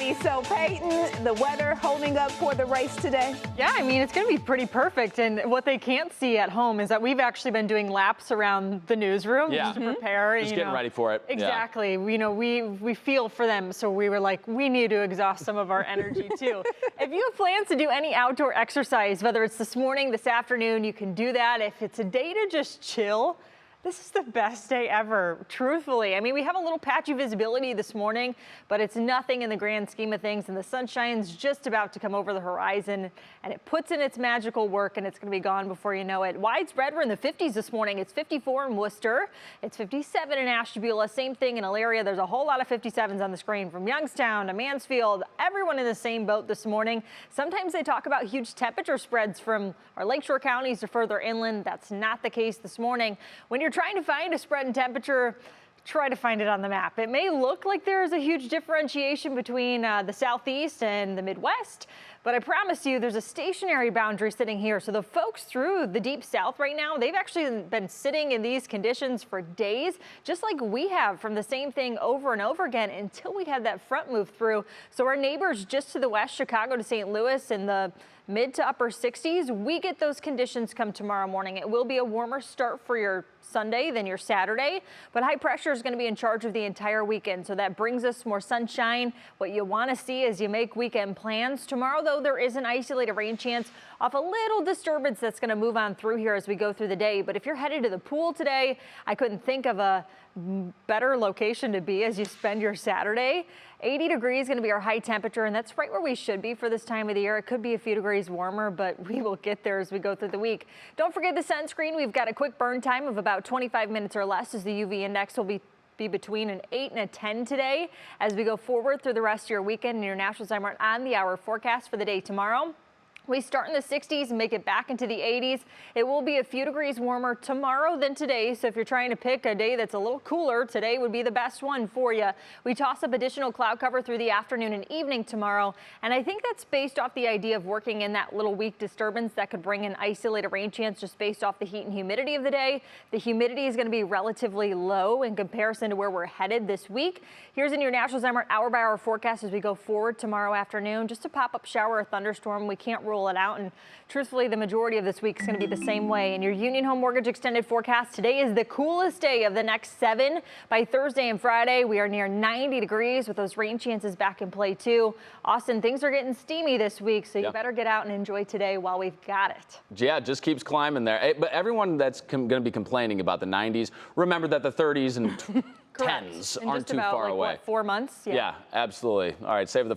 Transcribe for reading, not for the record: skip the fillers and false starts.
ready. So, Payton, the weather holding up for the race today? Yeah, I mean, it's going to be pretty perfect. And what they can't see at home is that we've actually been doing laps around the newsroom just to prepare. Just getting ready for it. Exactly. You know, we feel for them. So we were like, we need to exhaust some of our energy too. If you have plans to do any outdoor exercise, whether it's this morning, this afternoon, you can do that. If it's a day to just chill, this is the best day ever, truthfully. I mean, we have a little patchy visibility this morning, but it's nothing in the grand scheme of things, and the sunshine's just about to come over the horizon, and it puts in its magical work, and it's going to be gone before you know it. Widespread, we're in the 50s this morning. It's 54 in Worcester. It's 57 in Ashtabula. Same thing in Elyria. There's a whole lot of 57s on the screen, from Youngstown to Mansfield. Everyone in the same boat this morning. Sometimes they talk about huge temperature spreads from our lakeshore counties to further inland. That's not the case this morning. When you're trying to find a spread in temperature, try to find it on the map. It may look like there's a huge differentiation between the southeast and the Midwest, but I promise you there's a stationary boundary sitting here. So the folks through the deep south right now, they've actually been sitting in these conditions for days, just like we have, from the same thing over and over again until we had that front move through. So our neighbors just to the west, Chicago to St. Louis, in the mid to upper 60s, we get those conditions come tomorrow morning. It will be a warmer start for your Sunday than your Saturday, but high pressure is going to be in charge of the entire weekend. So that brings us more sunshine. What you want to see as you make weekend plans. Tomorrow, though, there is an isolated rain chance off a little disturbance that's going to move on through here as we go through the day. But if you're headed to the pool today, I couldn't think of a better location to be as you spend your Saturday. 80 degrees going to be our high temperature, and that's right where we should be for this time of the year. It could be a few degrees warmer, but we will get there as we go through the week. Don't forget the sunscreen. We've got a quick burn time of about 25 minutes or less, as the UV index will be between an 8 and a 10 today as we go forward through the rest of your weekend. And your National Timer on the hour forecast for the day tomorrow. We start in the 60s and make it back into the 80s. It will be a few degrees warmer tomorrow than today. So if you're trying to pick a day that's a little cooler, today would be the best one for you. We toss up additional cloud cover through the afternoon and evening tomorrow. And I think that's based off the idea of working in that little weak disturbance that could bring an isolated rain chance just based off the heat and humidity of the day. The humidity is going to be relatively low in comparison to where we're headed this week. Here's in your National Timer hour by hour forecast as we go forward tomorrow afternoon. Just a pop-up shower or thunderstorm. We can't rule it out, and truthfully the majority of this week is going to be the same way. In your Union Home Mortgage extended forecast, today is the coolest day of the next 7. By Thursday and Friday we are near 90 degrees with those rain chances back in play too. Austin, things are getting steamy this week, so you better get out and enjoy today while we've got it. Yeah, it just keeps climbing there. But everyone that's going to be complaining about the 90s, remember that the 30s and 10s aren't too far away. What, 4 months? Yeah, absolutely. All right, save the